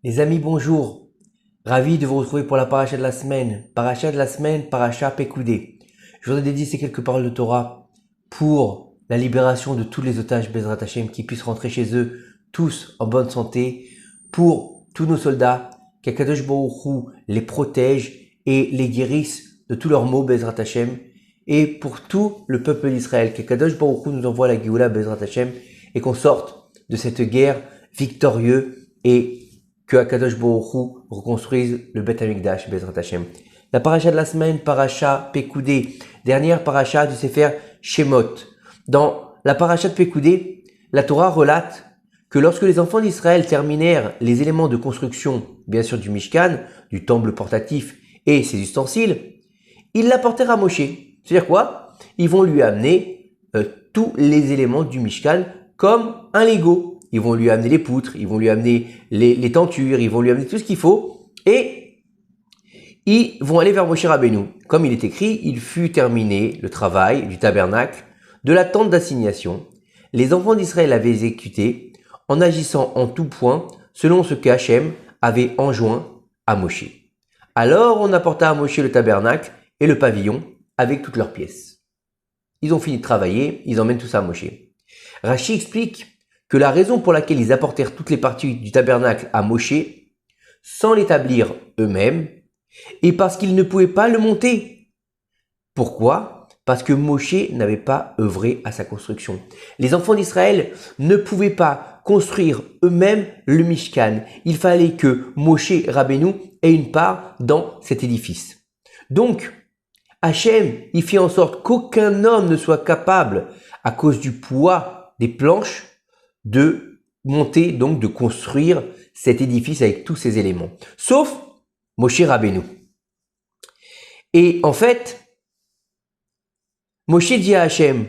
Les amis, bonjour. Ravi de vous retrouver pour la paracha de la semaine. Paracha de la semaine, paracha Pekoudé. Je voudrais dédier ces quelques paroles de Torah pour la libération de tous les otages Bezrat Hashem qui puissent rentrer chez eux tous en bonne santé, pour tous nos soldats, qu'Akadosh Baruch Hu les protège et les guérisse de tous leurs maux Bezrat Hashem, et pour tout le peuple d'Israël, qu'Akadosh Baruch Hu nous envoie la Géoula Bezrat Hashem et qu'on sorte de cette guerre victorieux et que Akadosh Baruch Hu reconstruise le Beth Amikdash, Bezrat Hashem. La paracha de la semaine, paracha Pekoudé, dernière paracha du Sefer Shemot. Dans la paracha de Pekoudé, la Torah relate que lorsque les enfants d'Israël terminèrent les éléments de construction, bien sûr du Mishkan, du temple portatif et ses ustensiles, ils l'apportèrent à Moshe. C'est-à-dire quoi? Ils vont lui amener tous les éléments du Mishkan comme un Lego. Ils vont lui amener les poutres, ils vont lui amener les tentures, ils vont lui amener tout ce qu'il faut. Et ils vont aller vers Moshe Rabbeinu. Comme il est écrit, il fut terminé le travail du tabernacle, de la tente d'assignation. Les enfants d'Israël avaient exécuté en agissant en tout point selon ce qu'Hachem avait enjoint à Moshe. Alors on apporta à Moshe le tabernacle et le pavillon avec toutes leurs pièces. Ils ont fini de travailler, ils emmènent tout ça à Moshe. Rashi explique que la raison pour laquelle ils apportèrent toutes les parties du tabernacle à Moshe, sans l'établir eux-mêmes, est parce qu'ils ne pouvaient pas le monter. Pourquoi? Parce que Moshe n'avait pas œuvré à sa construction. Les enfants d'Israël ne pouvaient pas construire eux-mêmes le Mishkan. Il fallait que Moshe Rabbeinu ait une part dans cet édifice. Donc, Hachem, il fit en sorte qu'aucun homme ne soit capable, à cause du poids des planches, de monter, donc de construire cet édifice avec tous ces éléments. Sauf Moshe Rabbeinu. Et en fait, Moshe dit à Hachem,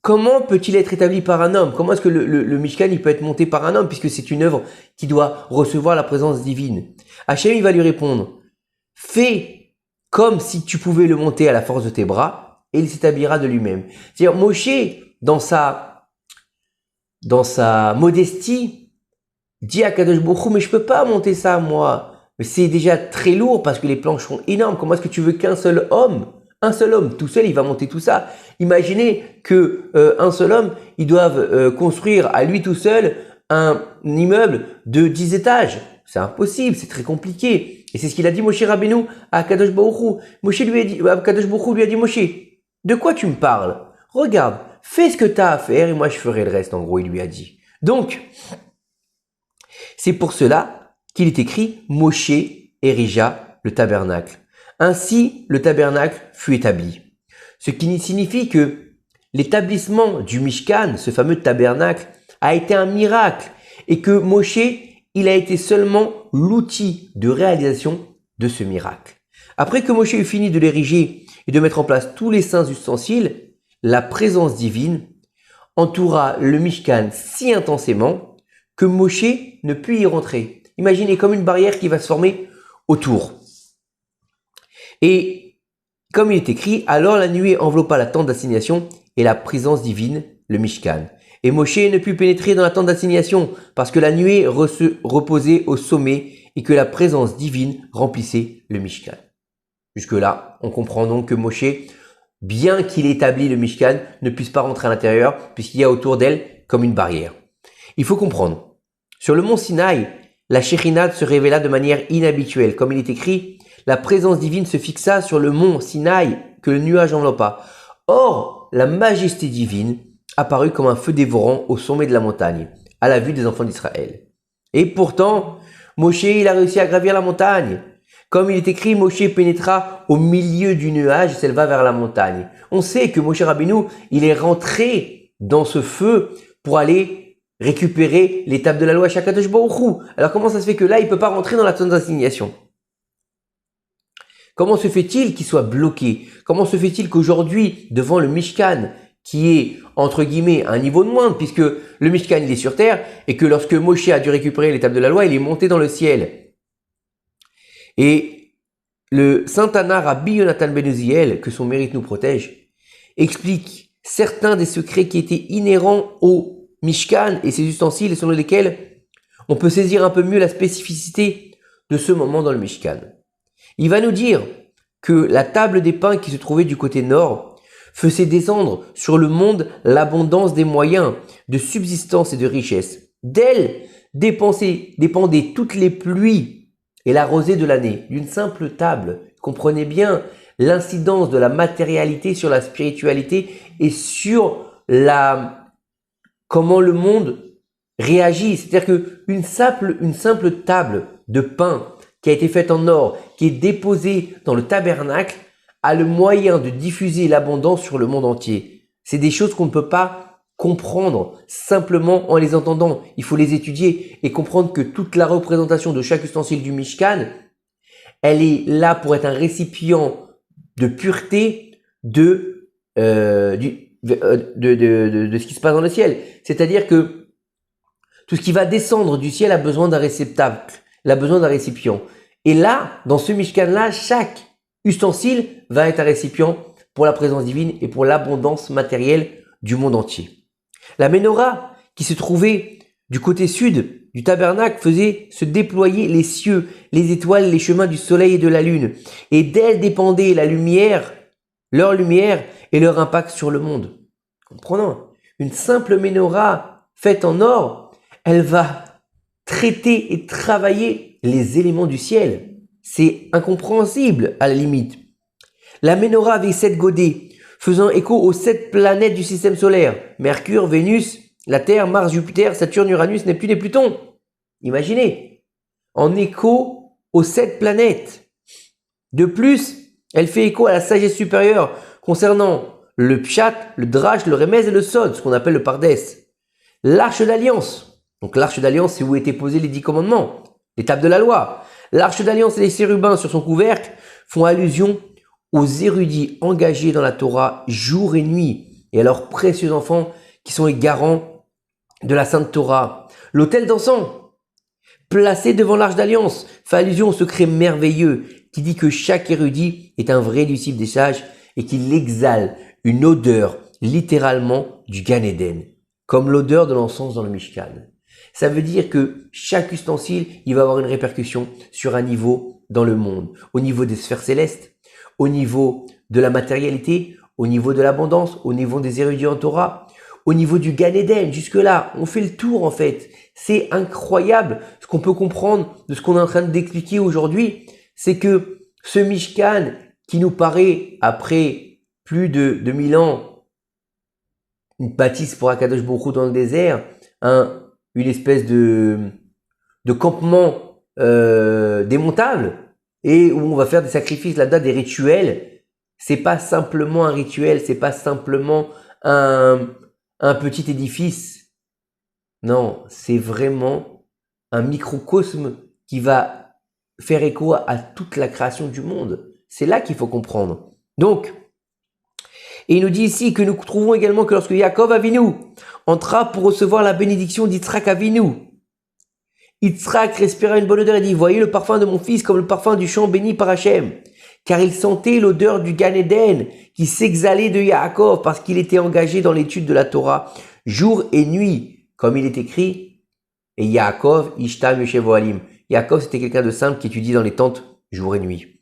comment peut-il être établi par un homme? Comment est-ce que le Mishkan il peut être monté par un homme puisque c'est une œuvre qui doit recevoir la présence divine? Hachem il va lui répondre, fais comme si tu pouvais le monter à la force de tes bras et il s'établira de lui-même. C'est-à-dire Moshe, dans sa modestie, dit à Kadosh Baruch Hu, mais je peux pas monter ça moi. Mais c'est déjà très lourd parce que les planches sont énormes. Comment est-ce que tu veux qu'un seul homme, tout seul, il va monter tout ça? Imaginez que un seul homme, ils doivent construire à lui tout seul un immeuble de 10 étages. C'est impossible, c'est très compliqué. Et c'est ce qu'il a dit Moshe Rabbeinu à Kadosh Baruch Hu. Kadosh Baruch Hu lui a dit, Moshe, de quoi tu me parles? Regarde, fais ce que tu as à faire et moi je ferai le reste, en gros, il lui a dit. Donc, c'est pour cela qu'il est écrit Moshe érigea le tabernacle. Ainsi, le tabernacle fut établi. Ce qui signifie que l'établissement du Mishkan, ce fameux tabernacle, a été un miracle et que Moshe, il a été seulement l'outil de réalisation de ce miracle. Après que Moshe eut fini de l'ériger et de mettre en place tous les saints ustensiles, la présence divine entoura le Mishkan si intensément que Moshe ne put y rentrer. Imaginez comme une barrière qui va se former autour. Et comme il est écrit, alors la nuée enveloppa la tente d'assignation et la présence divine, le Mishkan. Et Moshe ne put pénétrer dans la tente d'assignation parce que la nuée reposait au sommet et que la présence divine remplissait le Mishkan. Jusque-là, on comprend donc que Moshe, bien qu'il établit le Mishkan, ne puisse pas rentrer à l'intérieur puisqu'il y a autour d'elle comme une barrière. Il faut comprendre. Sur le mont Sinaï, la Shekhinah se révéla de manière inhabituelle. Comme il est écrit, la présence divine se fixa sur le mont Sinaï que le nuage enveloppa. Or, la majesté divine apparut comme un feu dévorant au sommet de la montagne, à la vue des enfants d'Israël. Et pourtant, Moshe, il a réussi à gravir la montagne. Comme il est écrit, Moshe pénétra au milieu du nuage et s'éleva vers la montagne. On sait que Moshe Rabbeinu, il est rentré dans ce feu pour aller récupérer l'étape de la loi Shakadosh Baruch Hu. Alors comment ça se fait que là, il ne peut pas rentrer dans la zone d'assignation? Comment se fait-il qu'il soit bloqué? Comment se fait-il qu'aujourd'hui, devant le Mishkan, qui est, entre guillemets, à un niveau de moindre, puisque le Mishkan, il est sur terre, et que lorsque Moshe a dû récupérer l'étape de la loi, il est monté dans le ciel. Et le Saint Anna Rabbi Yonatan ben Uziel, que son mérite nous protège, explique certains des secrets qui étaient inhérents au Mishkan et ses ustensiles, selon lesquels on peut saisir un peu mieux la spécificité de ce moment dans le Mishkan. Il va nous dire que la table des pains qui se trouvait du côté nord faisait descendre sur le monde l'abondance des moyens de subsistance et de richesse. D'elle dépendaient toutes les pluies et la rosée de l'année. D'une simple table, comprenez bien l'incidence de la matérialité sur la spiritualité et sur comment le monde réagit. C'est-à-dire qu'une simple table de pain qui a été faite en or, qui est déposée dans le tabernacle, a le moyen de diffuser l'abondance sur le monde entier. C'est des choses qu'on ne peut pas comprendre simplement en les entendant. Il faut les étudier et comprendre que toute la représentation de chaque ustensile du Mishkan, elle est là pour être un récipient de pureté de ce qui se passe dans le ciel. C'est-à-dire que tout ce qui va descendre du ciel a besoin d'un réceptacle, il a besoin d'un récipient. Et là, dans ce Mishkan-là, chaque ustensile va être un récipient pour la présence divine et pour l'abondance matérielle du monde entier. La menorah qui se trouvait du côté sud du tabernacle faisait se déployer les cieux, les étoiles, les chemins du soleil et de la lune. Et d'elle dépendait la lumière, leur lumière et leur impact sur le monde. Comprenons, une simple menorah faite en or, elle va traiter et travailler les éléments du ciel. C'est incompréhensible à la limite. La menorah avait 7 godets, faisant écho aux 7 planètes du système solaire. Mercure, Vénus, la Terre, Mars, Jupiter, Saturne, Uranus, Neptune et Pluton. Imaginez, en écho aux 7 planètes. De plus, elle fait écho à la sagesse supérieure concernant le Pshat, le Drash, le Remez et le Sod, ce qu'on appelle le Pardès. L'arche d'alliance. Donc l'arche d'alliance, c'est où étaient posés les 10 commandements, l'étape de la loi. L'arche d'alliance et les chérubins sur son couvercle font allusion aux érudits engagés dans la Torah jour et nuit et à leurs précieux enfants qui sont les garants de la Sainte Torah. L'autel d'encens, placé devant l'arche d'alliance, fait allusion au secret merveilleux qui dit que chaque érudit est un vrai disciple des sages et qu'il exhale une odeur littéralement du Gan Eden, comme l'odeur de l'encens dans le Mishkan. Ça veut dire que chaque ustensile, il va avoir une répercussion sur un niveau dans le monde, au niveau des sphères célestes, au niveau de la matérialité, au niveau de l'abondance, au niveau des érudits en Torah, au niveau du Gan Eden. Jusque-là, on fait le tour en fait. C'est incroyable ce qu'on peut comprendre de ce qu'on est en train d'expliquer aujourd'hui. C'est que ce Mishkan qui nous paraît, après plus de 2000 ans, une bâtisse pour Akadosh Baruch Hu dans le désert, une espèce de campement démontable et où on va faire des sacrifices là-dedans, des rituels. C'est pas simplement un rituel, c'est pas simplement un petit édifice. Non, c'est vraiment un microcosme qui va faire écho à toute la création du monde. C'est là qu'il faut comprendre. Donc, et il nous dit ici que nous trouvons également que lorsque Yaakov Avinu entra pour recevoir la bénédiction d'Yitzhak Avinu, Yitzhak respira une bonne odeur et dit: voyez le parfum de mon fils comme le parfum du champ béni par Hachem. Car il sentait l'odeur du Gan Eden qui s'exhalait de Yaakov parce qu'il était engagé dans l'étude de la Torah jour et nuit, comme il est écrit. Et Yaakov, Ishtam Yoshev Ohalim. Yaakov, c'était quelqu'un de simple qui étudie dans les tentes jour et nuit.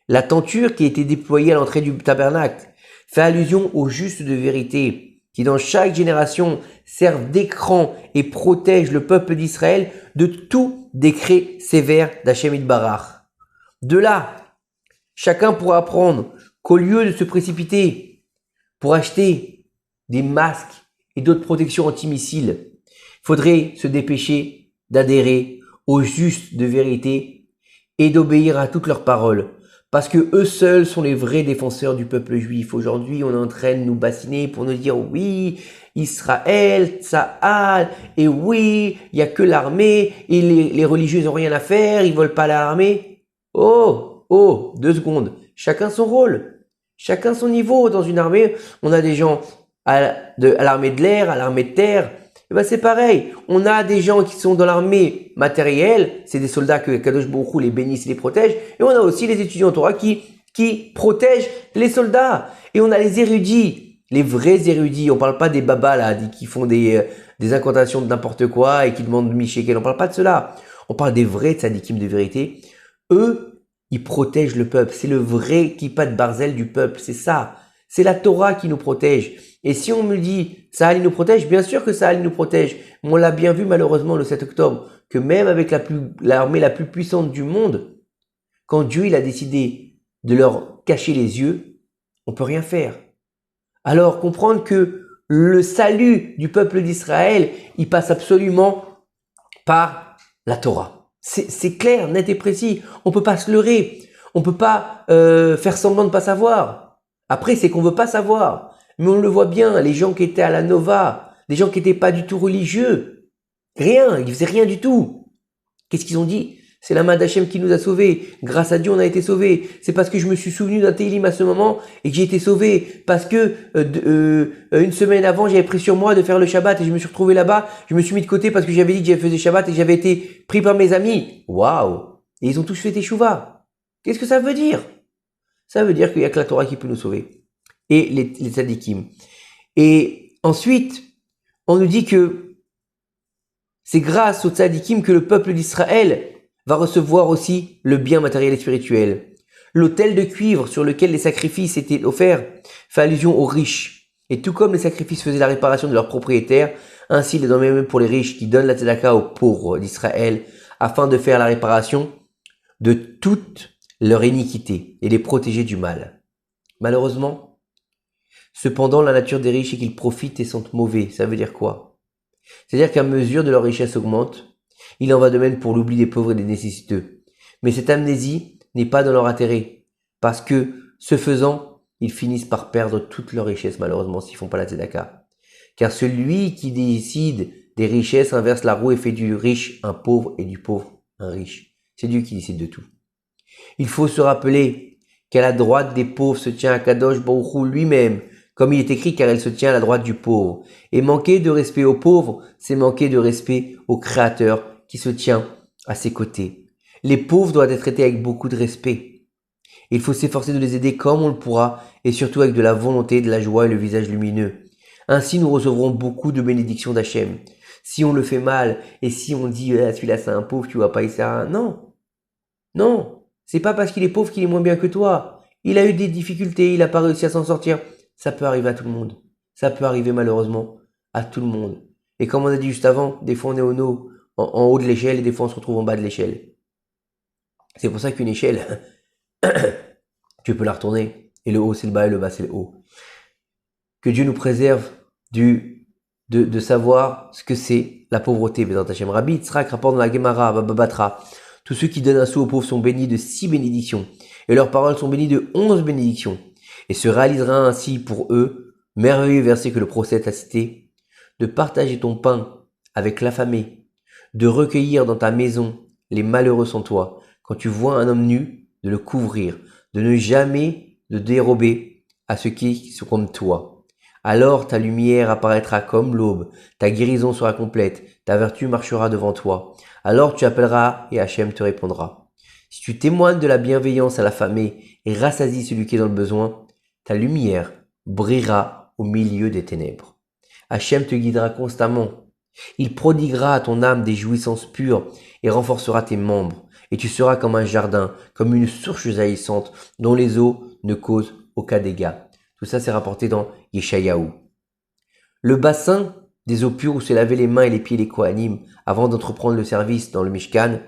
La tenture qui était déployée à l'entrée du tabernacle fait allusion au juste de vérité qui dans chaque génération servent d'écran et protègent le peuple d'Israël de tout décret sévère d'Hachem Yitbarach. De là, chacun pourra apprendre qu'au lieu de se précipiter pour acheter des masques et d'autres protections antimissiles, il faudrait se dépêcher d'adhérer au juste de vérité et d'obéir à toutes leurs paroles. Parce que eux seuls sont les vrais défenseurs du peuple juif. Aujourd'hui, on est en train de nous bassiner pour nous dire oui, Israël, Tsahal, et oui, il n'y a que l'armée, et les religieux n'ont rien à faire, ils veulent pas l'armée. Oh, 2 secondes. Chacun son rôle, chacun son niveau dans une armée. On a des gens à l'armée de l'air, à l'armée de terre. Et ben c'est pareil. On a des gens qui sont dans l'armée matérielle, c'est des soldats que Kadosh Baruch Hu les bénisse et les protège. Et on a aussi les étudiants en Torah qui protègent les soldats. Et on a les érudits, Les vrais érudits, on parle pas des babas là, qui font des incantations de n'importe quoi et qui demandent mi-shekel, on parle pas de cela. On parle des vrais tzadikim de vérité. Eux, ils protègent le peuple. C'est le vrai kippa de barzel du peuple, c'est ça. C'est la Torah qui nous protège. Et si on me dit, Sahel nous protège, bien sûr que Sahel nous protège. Mais on l'a bien vu malheureusement le 7 octobre, que même avec l'armée la plus puissante du monde, quand Dieu il a décidé de leur cacher les yeux, on peut rien faire. Alors comprendre que le salut du peuple d'Israël, il passe absolument par la Torah. C'est clair, net et précis. On peut pas se leurrer. On peut pas faire semblant de pas savoir. Après, c'est qu'on veut pas savoir. Mais on le voit bien, les gens qui étaient à la Nova, les gens qui étaient pas du tout religieux, rien, ils faisaient rien du tout. Qu'est-ce qu'ils ont dit? C'est la main d'Hachem qui nous a sauvés. Grâce à Dieu, on a été sauvés. C'est parce que je me suis souvenu d'un Télim à ce moment et que j'ai été sauvé. Parce que une semaine avant, j'avais pris sur moi de faire le Shabbat et je me suis retrouvé là-bas. Je me suis mis de côté parce que j'avais dit que j'avais fait Shabbat et que j'avais été pris par mes amis. Waouh! Et ils ont tous fait Teshuvah. Qu'est-ce que ça veut dire? Ça veut dire qu'il n'y a que la Torah qui peut nous sauver. Et les tzadikim. Et ensuite, on nous dit que c'est grâce aux tzadikim que le peuple d'Israël va recevoir aussi le bien matériel et spirituel. L'autel de cuivre sur lequel les sacrifices étaient offerts fait allusion aux riches. Et tout comme les sacrifices faisaient la réparation de leurs propriétaires, ainsi il est dans le même pour les riches qui donnent la tzedaka aux pauvres d'Israël afin de faire la réparation de toute leur iniquité et les protéger du mal. Malheureusement, cependant, la nature des riches est qu'ils profitent et sont mauvais. Ça veut dire quoi? C'est-à-dire qu'à mesure de leur richesse augmente, il en va de même pour l'oubli des pauvres et des nécessiteux. Mais cette amnésie n'est pas dans leur intérêt, parce que, ce faisant, ils finissent par perdre toute leur richesse, malheureusement, s'ils font pas la tzedaka. Car celui qui décide des richesses inverse la roue et fait du riche un pauvre et du pauvre un riche. C'est Dieu qui décide de tout. Il faut se rappeler qu'à la droite des pauvres se tient Akadosh Baruch Hu lui-même, comme il est écrit, car elle se tient à la droite du pauvre. Et manquer de respect aux pauvres, c'est manquer de respect au Créateur qui se tient à ses côtés. Les pauvres doivent être traités avec beaucoup de respect. Il faut s'efforcer de les aider comme on le pourra, et surtout avec de la volonté, de la joie et le visage lumineux. Ainsi, nous recevrons beaucoup de bénédictions d'Hachem. Si on le fait mal, et si on dit, celui-là c'est un pauvre, tu vois pas, il sert à rien. Non. Non. C'est pas parce qu'il est pauvre qu'il est moins bien que toi. Il a eu des difficultés, il n'a pas réussi à s'en sortir. Ça peut arriver à tout le monde. Ça peut arriver malheureusement à tout le monde. Et comme on a dit juste avant, des fois on est en haut de l'échelle et des fois on se retrouve en bas de l'échelle. C'est pour ça qu'une échelle, tu peux la retourner. Et le haut c'est le bas et le bas c'est le haut. Que Dieu nous préserve de savoir ce que c'est la pauvreté. Bézant Hachem. Rabbi Yitzhak rapporte dans la Gemara, Baba. Tous ceux qui donnent un sou aux pauvres sont bénis de 6 bénédictions. Et leurs paroles sont bénies de 11 bénédictions. Et se réalisera ainsi pour eux, merveilleux verset que le prophète a cité, de partager ton pain avec l'affamé, de recueillir dans ta maison les malheureux sans toi, quand tu vois un homme nu, de le couvrir, de ne jamais le dérober à ceux qui sont comme toi. Alors ta lumière apparaîtra comme l'aube, ta guérison sera complète, ta vertu marchera devant toi. Alors tu appelleras et Hachem te répondra. Si tu témoignes de la bienveillance à l'affamé et rassasies celui qui est dans le besoin, ta lumière brillera au milieu des ténèbres. Hachem te guidera constamment. Il prodiguera à ton âme des jouissances pures et renforcera tes membres. Et tu seras comme un jardin, comme une source jaillissante dont les eaux ne causent aucun dégât. Tout ça c'est rapporté dans Yeshayahu. Le bassin des eaux pures où se lavaient les mains et les pieds des Kohanim avant d'entreprendre le service dans le Mishkan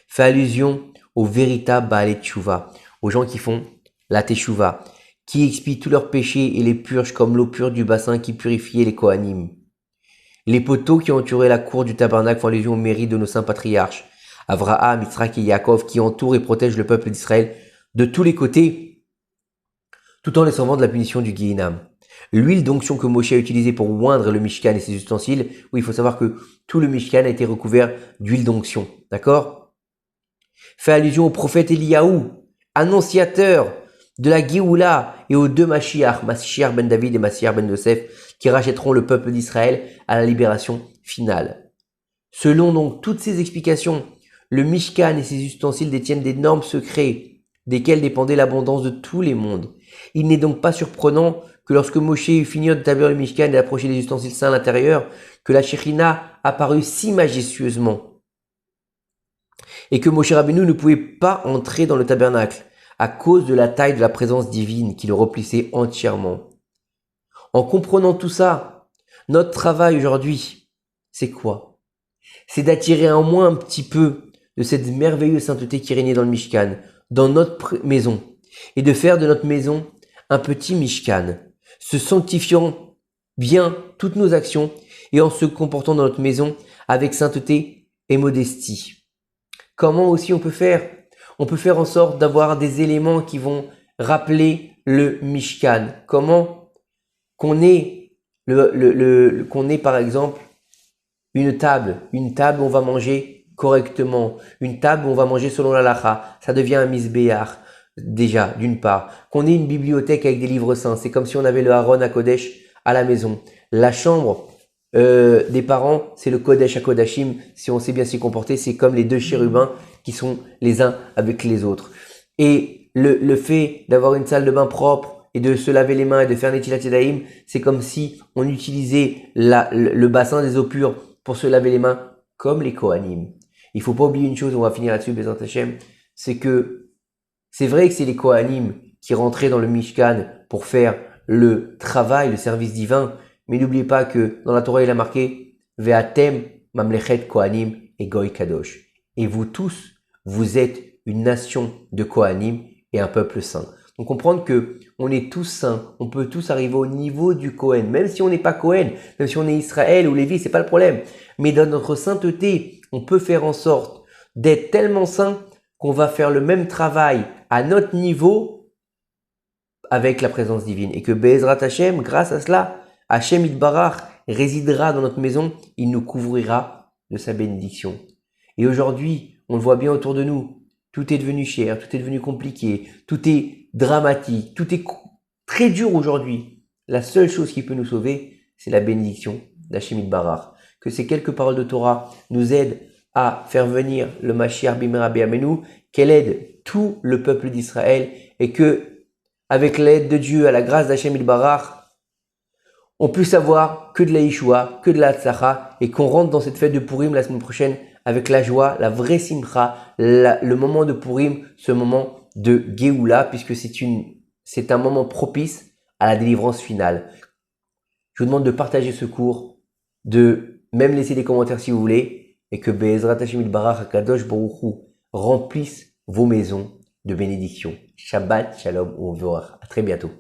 fait allusion aux véritables Baalei Teshuvah, aux gens qui font la Teshuvah, qui expient tous leurs péchés et les purgent comme l'eau pure du bassin qui purifiait les Kohanim. Les poteaux qui entouraient la cour du tabernacle font allusion au mérite de nos saints patriarches, Avraham, Yitzhak et Yaakov, qui entourent et protègent le peuple d'Israël de tous les côtés, tout en les sauvant de la punition du Guéhinam. L'huile d'onction que Moshe a utilisée pour oindre le Mishkan et ses ustensiles, oui, il faut savoir que tout le Mishkan a été recouvert d'huile d'onction, d'accord? Fait allusion au prophète Eliyahu, annonciateur de la Géoula et aux deux Mashiach, Mashiach ben David et Mashiach ben Yosef, qui rachèteront le peuple d'Israël à la libération finale. Selon donc toutes ces explications, le Mishkan et ses ustensiles détiennent d'énormes secrets, desquels dépendait l'abondance de tous les mondes. Il n'est donc pas surprenant que lorsque Moshe eut fini d'établir le Mishkan et d'approcher des ustensiles saints à l'intérieur, que la Shekhinah apparut si majestueusement et que Moshe Rabbeinu ne pouvait pas entrer dans le tabernacle à cause de la taille de la présence divine qui le remplissait entièrement. En comprenant tout ça, notre travail aujourd'hui, c'est quoi? C'est d'attirer en moins un petit peu de cette merveilleuse sainteté qui régnait dans le Mishkan, dans notre maison, et de faire de notre maison un petit Mishkan, se sanctifiant bien toutes nos actions et en se comportant dans notre maison avec sainteté et modestie. Comment aussi on peut faire? On peut faire en sorte d'avoir des éléments qui vont rappeler le Mishkan. Comment? Qu'on ait par exemple une table où on va manger correctement, une table où on va manger selon la halakha, ça devient un misbéach déjà d'une part. Qu'on ait une bibliothèque avec des livres saints, c'est comme si on avait le Haron à Kodesh à la maison. La chambre des parents, c'est le Kodesh à Kodashim, si on sait bien s'y comporter, c'est comme les deux chérubins qui sont les uns avec les autres. Et le fait d'avoir une salle de bain propre et de se laver les mains et de faire Netilat Yadayim, c'est comme si on utilisait le bassin des eaux pures pour se laver les mains comme les Kohanim. Il faut pas oublier une chose, on va finir là-dessus, Bezrat Hashem, c'est que c'est vrai que c'est les Kohanim qui rentraient dans le Mishkan pour faire le travail, le service divin, mais n'oubliez pas que dans la Torah il a marqué Ve'atem mamlechet Kohanim et Goy Kadosh. Et vous tous, vous êtes une nation de Kohanim et un peuple saint. Donc comprendre que on est tous saints, on peut tous arriver au niveau du Kohen, même si on n'est pas Kohen, même si on est Israël ou Lévi, c'est pas le problème. Mais dans notre sainteté, on peut faire en sorte d'être tellement saint qu'on va faire le même travail à notre niveau avec la présence divine. Et que Be'ezrat Hashem, grâce à cela, Hashem Yitbarach résidera dans notre maison, il nous couvrira de sa bénédiction. Et aujourd'hui, on le voit bien autour de nous, tout est devenu cher, tout est devenu compliqué, tout est dramatique, tout est très dur aujourd'hui. La seule chose qui peut nous sauver, c'est la bénédiction d'Hashem Yitbarach. Que ces quelques paroles de Torah nous aident à faire venir le Mashiach Bimera B'Yameinu, qu'elle aide tout le peuple d'Israël et que, avec l'aide de Dieu, à la grâce d'Hashem Yitbarach, on puisse avoir que de la Yeshua, que de la Tzlacha et qu'on rentre dans cette fête de Purim la semaine prochaine avec la joie, la vraie simcha, le moment de Purim, ce moment de Géoula, puisque c'est un moment propice à la délivrance finale. Je vous demande de partager ce cours, de même laisser des commentaires si vous voulez, et que Be'ezrat Hashem Yitbarach HaKadosh Baruch Hu remplisse vos maisons de bénédiction. Shabbat Shalom U'Vorach. À très bientôt.